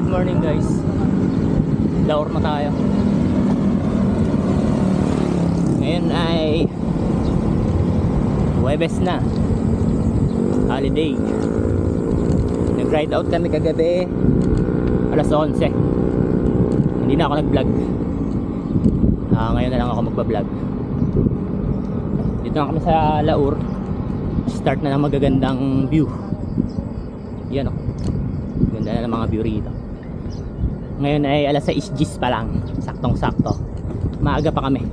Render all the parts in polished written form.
Good morning guys. Laor na tayo. Ngayon ay Huwebes na. Holiday. Nag-ride out kami kagabi alas 11. Hindi na ako nag-vlog. Ngayon na lang ako magba-vlog. Dito na kami sa Laor. Start na ng magagandang view. Yan o. Ganda na ng mga view rito. Ngayon ay alas 6 pa lang. Saktong sakto. Maaga pa kami.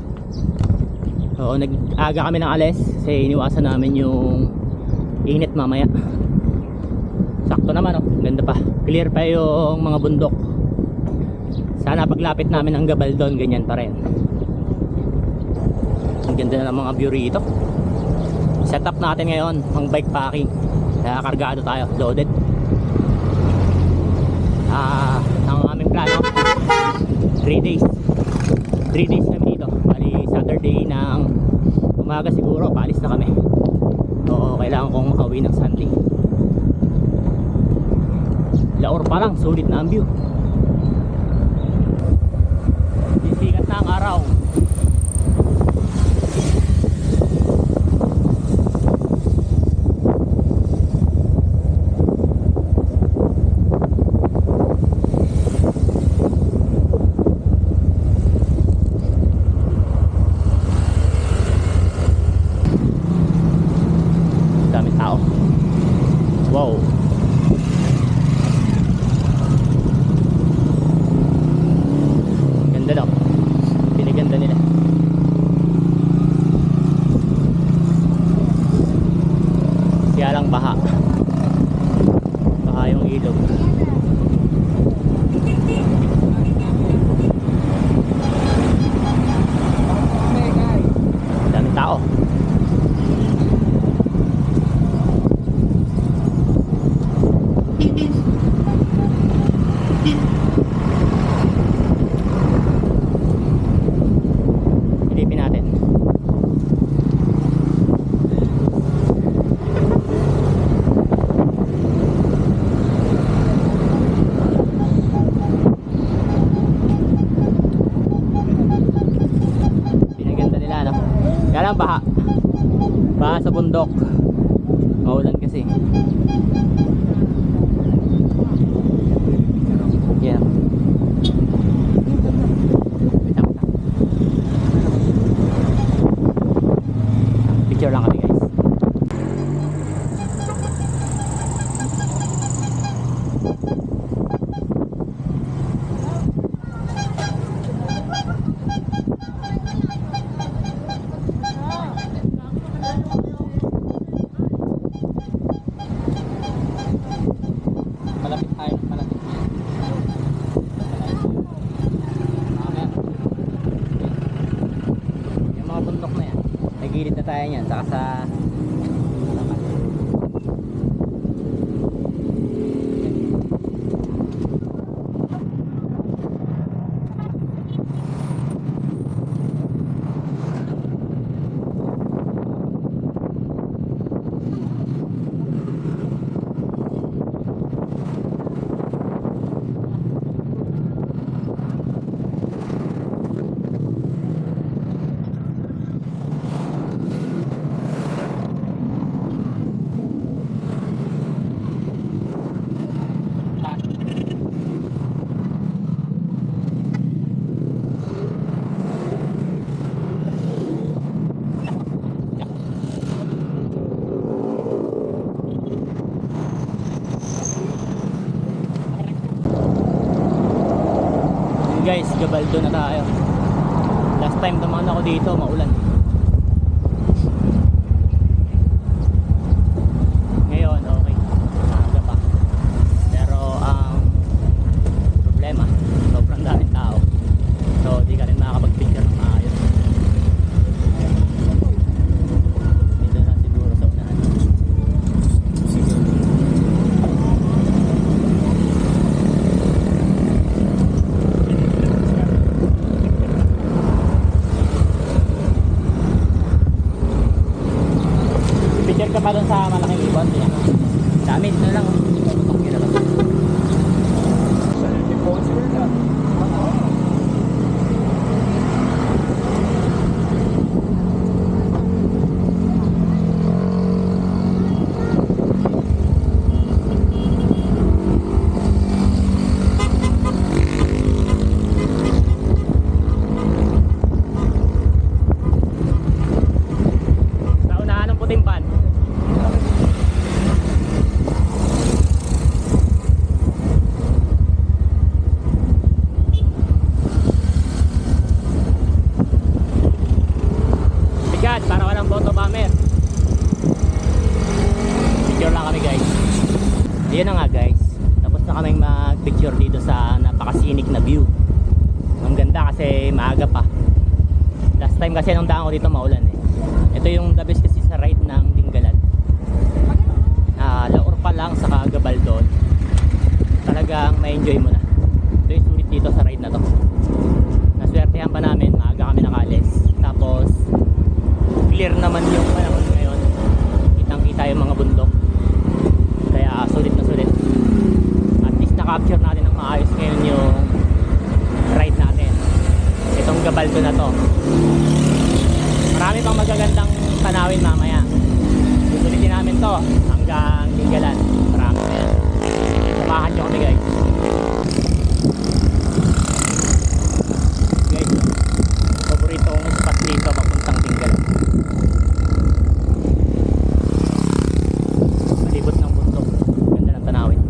Oo, nag-aga kami ng alas kasi iniwasan namin yung init mamaya. Sakto naman o. Ganda pa. Clear pa yung mga bundok. Sana paglapit namin ng Gabaldon ganyan pa rin. Ang ganda na ng mga view rito. Set up natin ngayon ang bike packing. Kaya kargado tayo. Loaded. Ang aming plano 3 days kami dito. Bali Saturday ng umaga siguro paalis na kami. Oo, kailangan kong makauwi ng Sunday. Laor pa lang, sulit na ang view. Sisikat na ang araw. Wow. Ganda daw. Pinaganda nila. Kaya lang baha. Baha yung ilog. Daming tao. Silipin natin. Pinaganda nila, no? Kaya lang baha. Baha sa bundok. Maulan kasi. Yeah. Picture lang kami guys. Malapit tayo, malapit. Yung mga bundok na yan, nagilid na tayo yan, saka sa guys, Gabaldon na tayo. Last time naman ako dito, maulan. Ngayon, okay. Maaga pa. Pero ang problema, sobrang daming tao. So, di ka rin makakapag-picture ng maayos. Dito na siguro sa unahan. Picture ka pa dun sa malaking ibon. Sa amin, ito lang. Ayun na nga guys, tapos na kaming mag-picture dito sa napaka-scenic na view. Ang ganda kasi maaga pa. Last time kasi nung daan ko dito maulan eh. Ito yung the best kasi sa ride ng Dingalan. Laor pa lang sa Gabaldon. Talagang ma-enjoy mo na. Ito yung sulit dito sa ride na to. Naswertehan pa namin, maaga kami nakalis. Tapos clear naman yung panahon ngayon. Kitang-kita yung mga bundok. Kaya sulit na sulit. At least na-capture natin ng maayos ngayon yung ride natin. Itong Gabaldon na to. Marami pang magagandang tanawin mamaya. Susulitin namin to hanggang Dingalan. Marami na yan. Samahan nyo kami guys. Guys, paborito kong spot dito papuntang Dingalan. Malibot ng bundok. Ganda ng tanawin.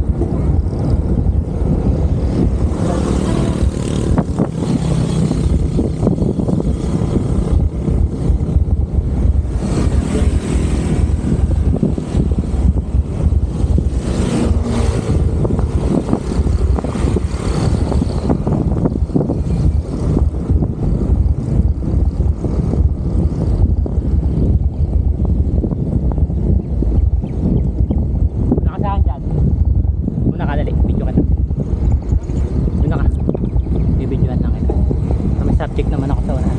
Subject naman ako sa unahan.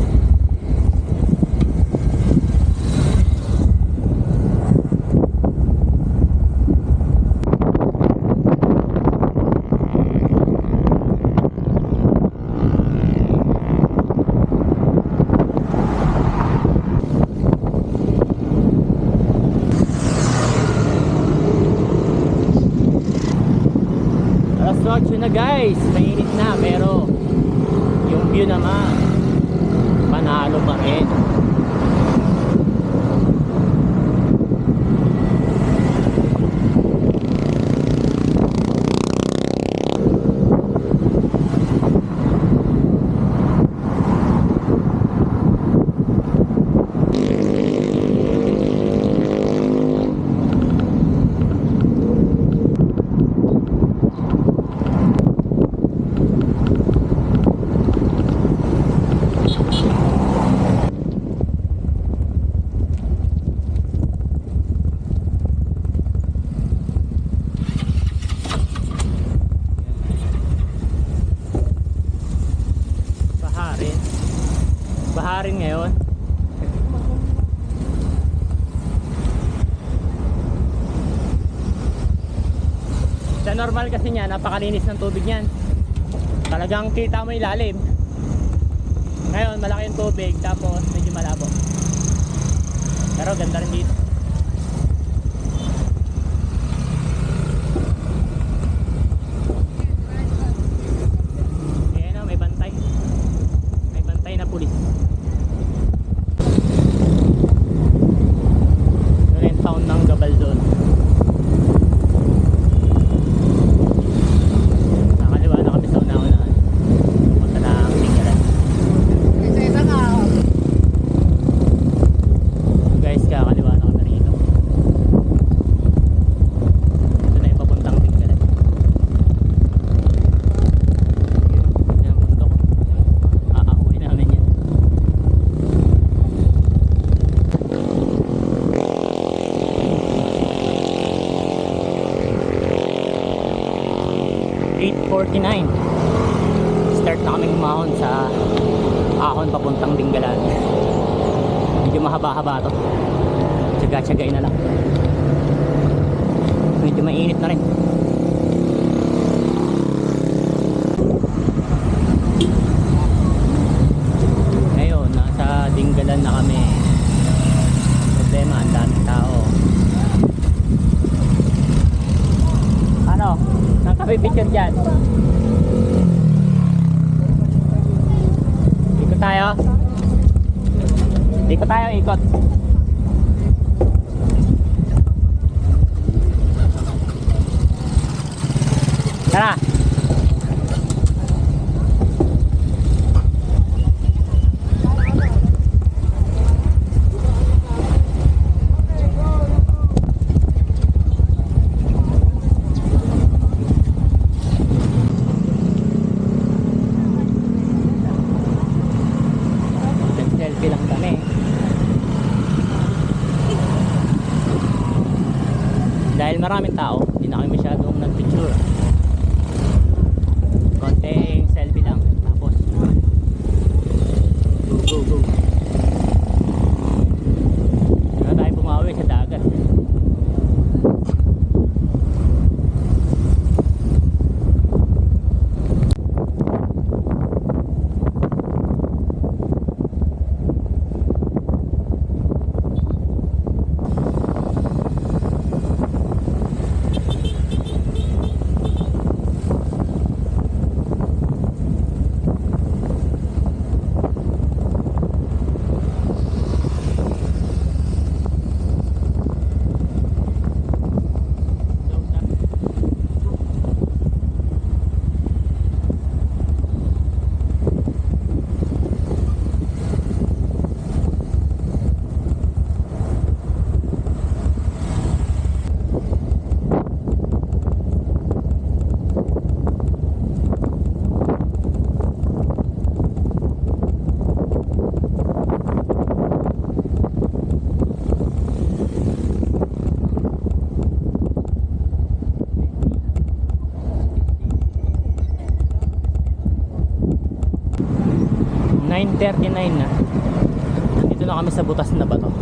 Alas 8 na guys, mainit na pero yung view naman panalo pa rin. Baharin ngayon. Sa normal kasi niya, napakalinis ng tubig niyan. Talagang kita mo ilalim. Ngayon, malaki yung tubig, tapos medyo malabo. Pero ganda rin dito. Ayan o, may bantay. May bantay na pulis. Town ng Gabaldon. Nakaliwa na kami sa una-unahan. Pumunta na ang Dingalan. Isa-isa nga. Guys, kakaliwa na kami rito. Ito na yung papuntang Dingalan. Yun ang bundok. Aakuin namin yan. Start na kaming umahon sa ahon papuntang Dingalan. Medyo mahaba-haba to. Tsaga-tsagain na lang. Medyo mainit na rin. Ngayon, nasa Dingalan na kami. Problema, ang daming tao. Ano? Saan ka pipicture dyan? Ikot tayo. Ikot tayo, ikot. Tara. 9:39 na. Nandito na kami sa butas na bato.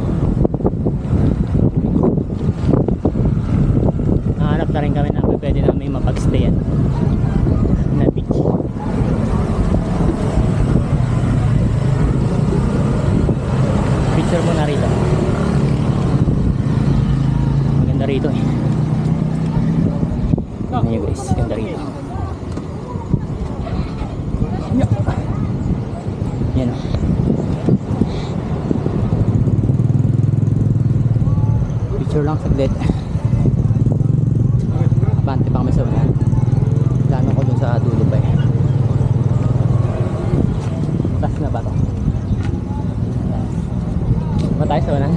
Nahanap na rin kami na pwede namin mapagstayan na beach. Picture mo na rito. Maganda rito eh. Tignan nyo guys, ganda rito. Yan o. Picture lang saglit. Abante pa kami sa unahan. Plano ko dun sa dulo pa eh. Butas na ba to? Ba tayo sa unahan?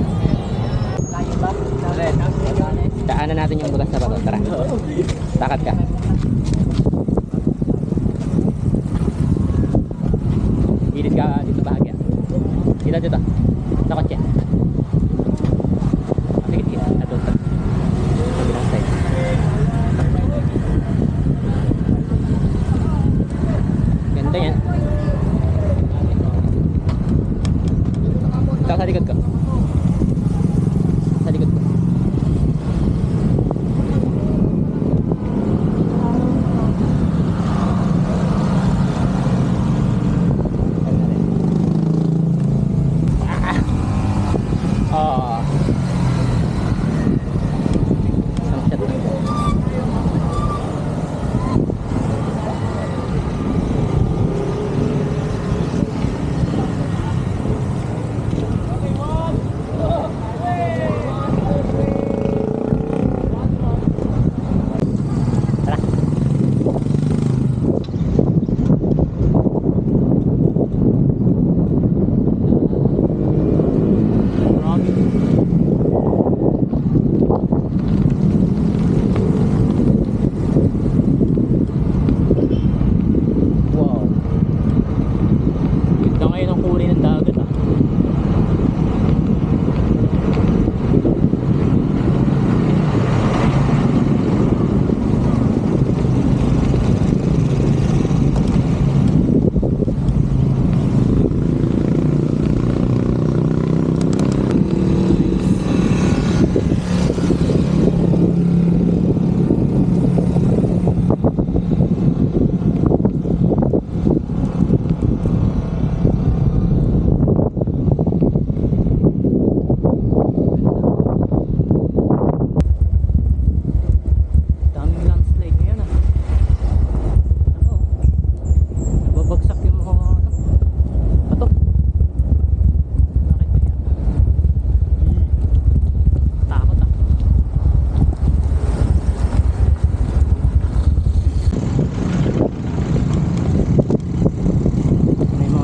Layo ba? Daanan natin yung butas na ba to? Tara. Takad ka. Gilid ka dito bahagya. Dito. Sa kotse. Sige, sige. Adult ka. Kabilang side. Ganda yan. Ikaw sa likod ko. Sa likod ko.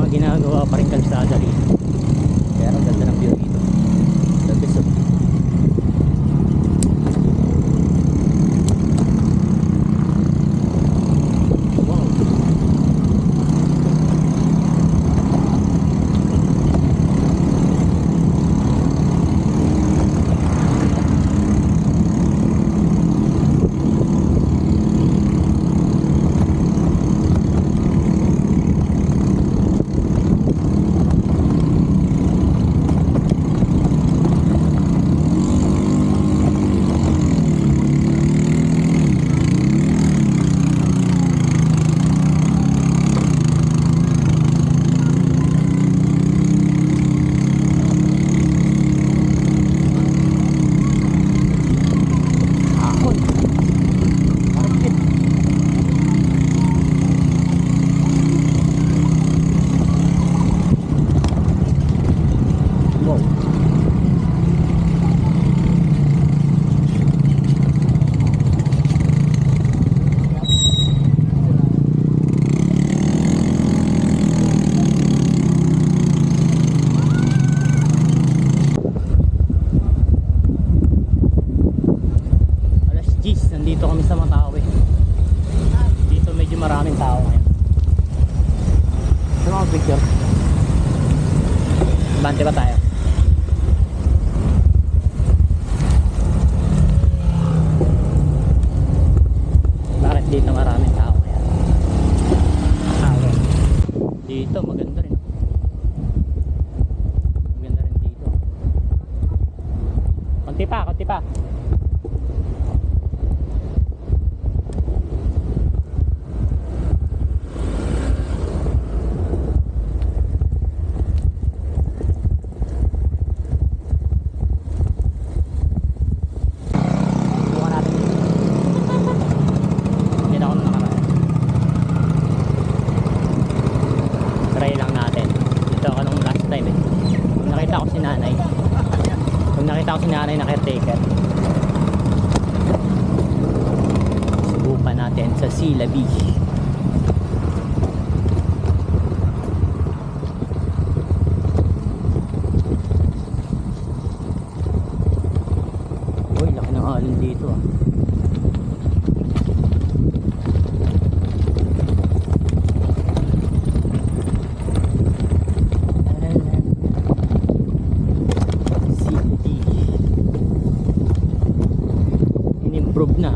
ginagawa pa rin kalsada rito. Kaya ang ganda ng view rito. Labis oh. Wow. Nandito kami sa Matawi. Dito medyo maraming tao ngayon. Ito mga picture. Bante ba tayo? Bakit dito maraming tao ngayon? Okay. Dito maganda rin. natin sa Sila Beach. Uy, laki ng alon dito ah. Sila Beach. In-improve na.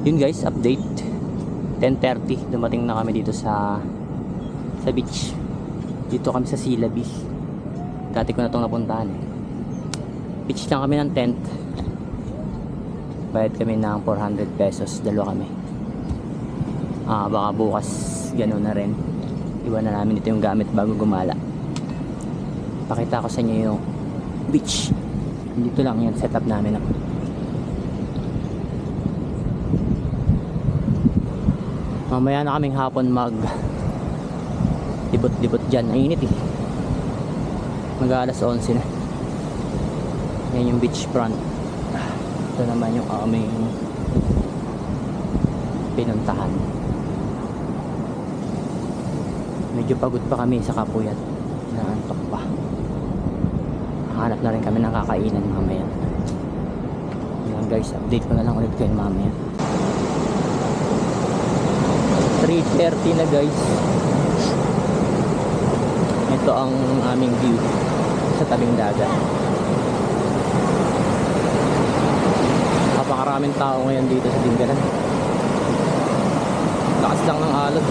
Yun guys, update. 10:30 dumating na kami dito sa beach. Dito kami sa Sila Beach. Dati ko na itong napuntahan eh. Beach lang kami ng tent. Bayad kami ng 400 pesos. Dalawa kami. Baka bukas gano'n na rin. Iwan na namin ito yung gamit bago gumala. Pakita ko sa inyo yung beach. Dito lang yung setup namin. Mamaya na kaming hapon mag libot-libot dyan. Ay, init eh. Mag-alas 11 na. Yan yung beach front. Ito naman yung aming pinuntahan. Medyo pagod pa kami sa kapuyat. Naantok pa. Hanap na rin kami ng kakainan mamaya. Yan guys, update ko na lang ulit kayo mamaya. 3:30 na guys. Ito ang aming view sa tabing dagat. Napakaraming tao ngayon dito sa Dingalan. Lakas lang ng alon.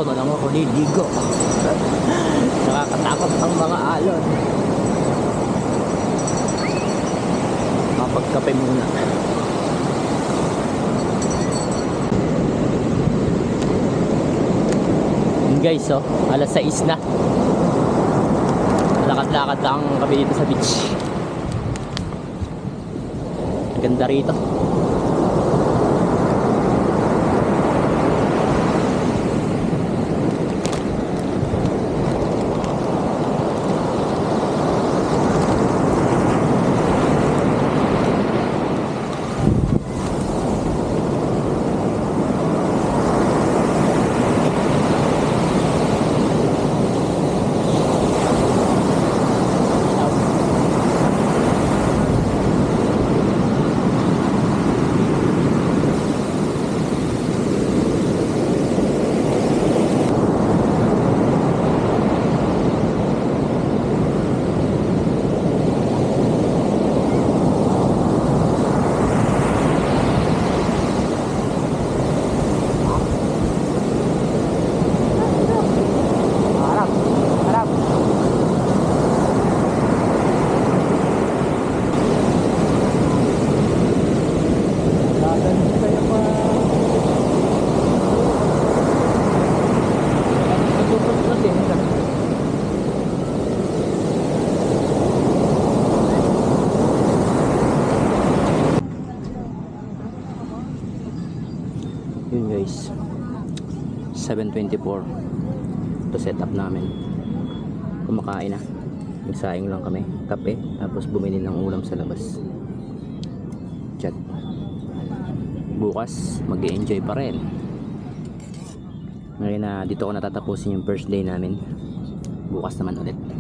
sunod ang ligo. Nakakatakot ang mga alon. Mapagkape muna. Yun guys, oh, alas 6 na. Lakad-lakad lang kami dito sa beach. Ganda rito. Yun guys, 7:24 to set up namin. Kumakain na, nagsaing lang kami kape, tapos bumili ng ulam sa labas. Chat. Bukas mag-enjoy pa rin. Ngayon na dito ko natatapusin yung first day namin. Bukas naman ulit.